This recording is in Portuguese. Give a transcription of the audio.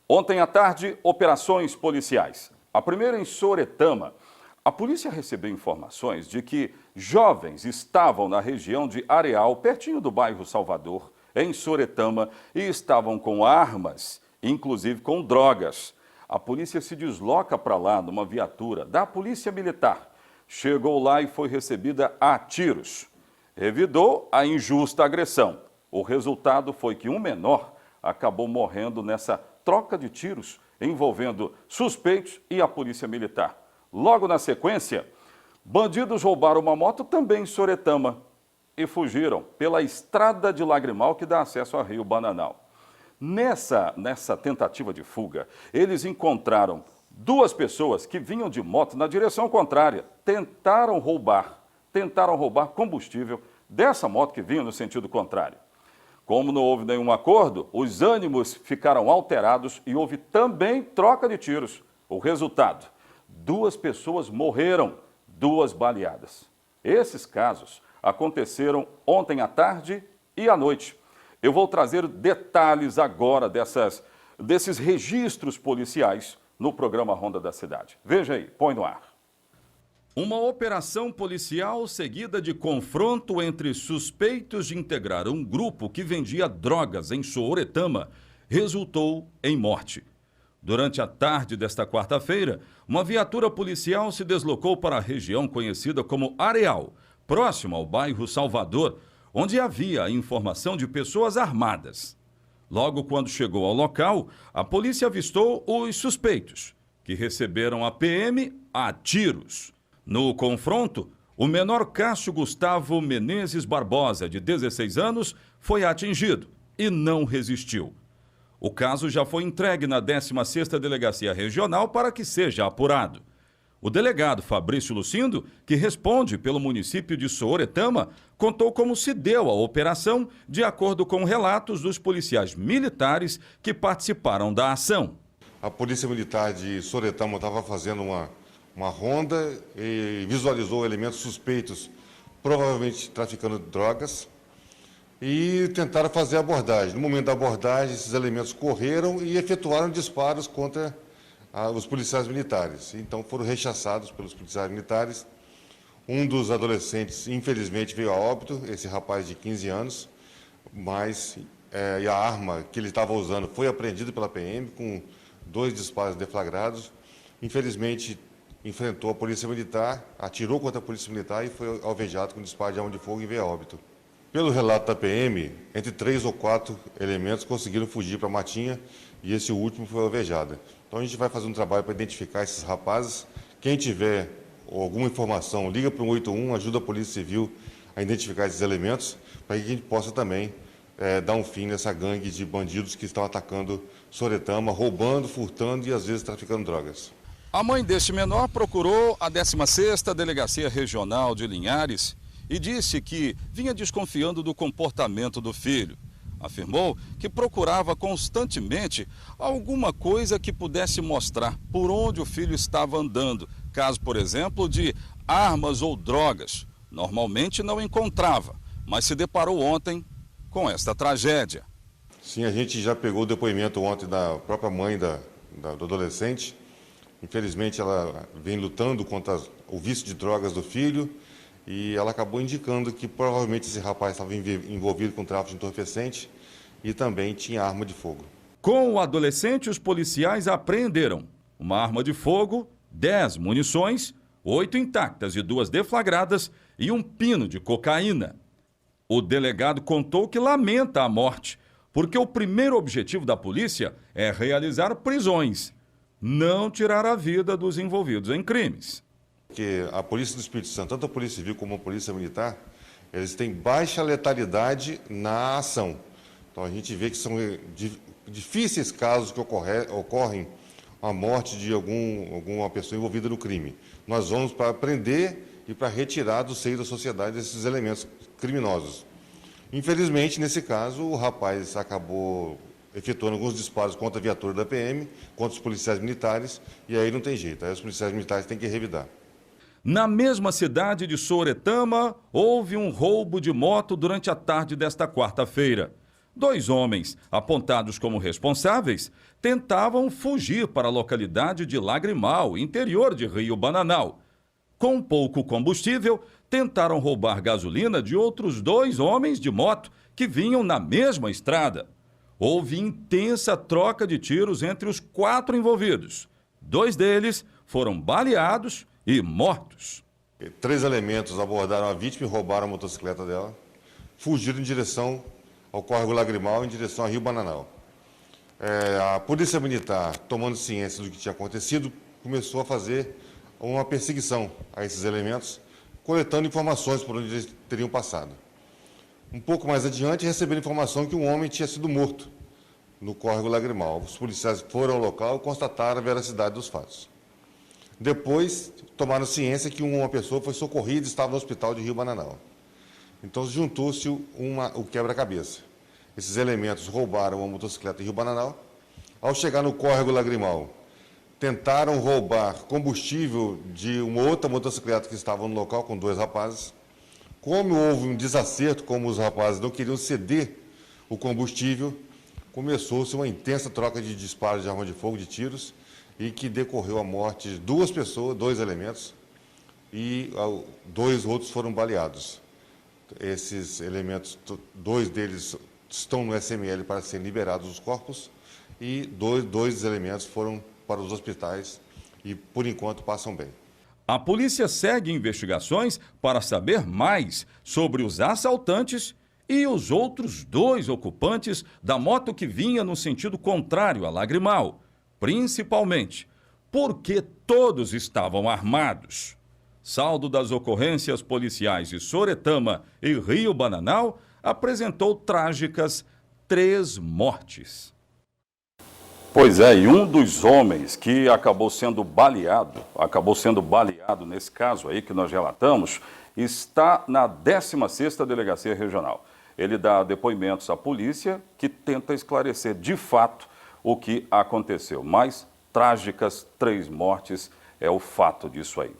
Ontem à tarde, operações policiais. A primeira em Sooretama. A polícia recebeu informações de que jovens estavam na região de Areal, pertinho do bairro Salvador, em Sooretama, e estavam com armas, inclusive com drogas. A polícia se desloca para lá numa viatura da Polícia Militar. Chegou lá e foi recebida a tiros. Revidou a injusta agressão. O resultado foi que um menor acabou morrendo nessa troca de tiros envolvendo suspeitos e a Polícia Militar. Logo na sequência, bandidos roubaram uma moto também em Sooretama e fugiram pela estrada de Lagrimal que dá acesso a Rio Bananal. Nessa tentativa de fuga, eles encontraram duas pessoas que vinham de moto na direção contrária. Tentaram roubar combustível dessa moto que vinha no sentido contrário. Como não houve nenhum acordo, os ânimos ficaram alterados e houve também troca de tiros. O resultado: 2 pessoas morreram, 2 baleadas. Esses casos aconteceram ontem à tarde e à noite. Eu vou trazer detalhes agora desses registros policiais no programa Ronda da Cidade. Veja aí, põe no ar. Uma operação policial seguida de confronto entre suspeitos de integrar um grupo que vendia drogas em Sooretama resultou em morte. Durante a tarde desta quarta-feira, uma viatura policial se deslocou para a região conhecida como Areal, próximo ao bairro Salvador, onde havia a informação de pessoas armadas. Logo quando chegou ao local, a polícia avistou os suspeitos, que receberam a PM a tiros. No confronto, o menor Cássio Gustavo Menezes Barbosa, de 16 anos, foi atingido e não resistiu. O caso já foi entregue na 16ª Delegacia Regional para que seja apurado. O delegado Fabrício Lucindo, que responde pelo município de Sooretama, contou como se deu a operação de acordo com relatos dos policiais militares que participaram da ação. A Polícia Militar de Sooretama estava fazendo uma ronda e visualizou elementos suspeitos, provavelmente traficando drogas, e tentaram fazer a abordagem. No momento da abordagem, esses elementos correram e efetuaram disparos contra os policiais militares. Então foram rechaçados pelos policiais militares. Um dos adolescentes, infelizmente, veio a óbito, esse rapaz de 15 anos, e a arma que ele estava usando foi apreendida pela PM, com 2 disparos deflagrados. Infelizmente, enfrentou a Polícia Militar, atirou contra a Polícia Militar e foi alvejado com disparo de arma de fogo e veio a óbito. Pelo relato da PM, entre 3 ou 4 elementos conseguiram fugir para a matinha e esse último foi alvejado. Então a gente vai fazer um trabalho para identificar esses rapazes. Quem tiver alguma informação, liga para o 181, ajuda a Polícia Civil a identificar esses elementos, para que a gente possa também dar um fim nessa gangue de bandidos que estão atacando Sooretama, roubando, furtando e às vezes traficando drogas. A mãe deste menor procurou a 16ª Delegacia Regional de Linhares e disse que vinha desconfiando do comportamento do filho. Afirmou que procurava constantemente alguma coisa que pudesse mostrar por onde o filho estava andando, caso, por exemplo, de armas ou drogas. Normalmente não encontrava, mas se deparou ontem com esta tragédia. Sim, a gente já pegou o depoimento ontem da própria mãe do adolescente. Infelizmente, ela vem lutando contra o vício de drogas do filho e ela acabou indicando que provavelmente esse rapaz estava envolvido com tráfico de entorpecente e também tinha arma de fogo. Com o adolescente, os policiais apreenderam uma arma de fogo, 10 munições, 8 intactas e 2 deflagradas e um pino de cocaína. O delegado contou que lamenta a morte, porque o primeiro objetivo da polícia é realizar prisões, não tirar a vida dos envolvidos em crimes. Porque a Polícia do Espírito Santo, tanto a Polícia Civil como a Polícia Militar, eles têm baixa letalidade na ação. Então a gente vê que são difíceis casos que ocorrem a morte de alguma pessoa envolvida no crime. Nós vamos para prender e para retirar do seio da sociedade esses elementos criminosos. Infelizmente, nesse caso, o rapaz acabou efetuando alguns disparos contra a viatura da PM, contra os policiais militares, e aí não tem jeito, aí os policiais militares têm que revidar. Na mesma cidade de Sooretama, houve um roubo de moto durante a tarde desta quarta-feira. 2 homens, apontados como responsáveis, tentavam fugir para a localidade de Lagrimal, interior de Rio Bananal. Com pouco combustível, tentaram roubar gasolina de outros 2 homens de moto que vinham na mesma estrada. Houve intensa troca de tiros entre os 4 envolvidos. 2 deles foram baleados e mortos. 3 elementos abordaram a vítima e roubaram a motocicleta dela. Fugiram em direção ao córrego Lagrimal, em direção a Rio Bananal. A Polícia Militar, tomando ciência do que tinha acontecido, começou a fazer uma perseguição a esses elementos, coletando informações por onde eles teriam passado. Um pouco mais adiante, receberam informação que um homem tinha sido morto no córrego Lagrimal. Os policiais foram ao local e constataram a veracidade dos fatos. Depois, tomaram ciência que uma pessoa foi socorrida e estava no hospital de Rio Bananal. Então, juntou-se o quebra-cabeça. Esses elementos roubaram uma motocicleta em Rio Bananal. Ao chegar no córrego Lagrimal, tentaram roubar combustível de uma outra motocicleta que estava no local com 2 rapazes. Como houve um desacerto, como os rapazes não queriam ceder o combustível, começou-se uma intensa troca de disparos de arma de fogo, de tiros, e que decorreu a morte de 2 pessoas, 2 elementos, e 2 outros foram baleados. Esses elementos, 2 deles estão no SML para serem liberados os corpos, e 2 elementos foram para os hospitais e, por enquanto, passam bem. A polícia segue investigações para saber mais sobre os assaltantes e os outros 2 ocupantes da moto que vinha no sentido contrário a Lagrimal, principalmente porque todos estavam armados. Saldo das ocorrências policiais de Soretama e Rio Bananal apresentou trágicas 3 mortes. Pois é, e um dos homens que acabou sendo baleado nesse caso aí que nós relatamos, está na 16ª Delegacia Regional. Ele dá depoimentos à polícia que tenta esclarecer de fato o que aconteceu. Mas trágicas 3 mortes é o fato disso aí.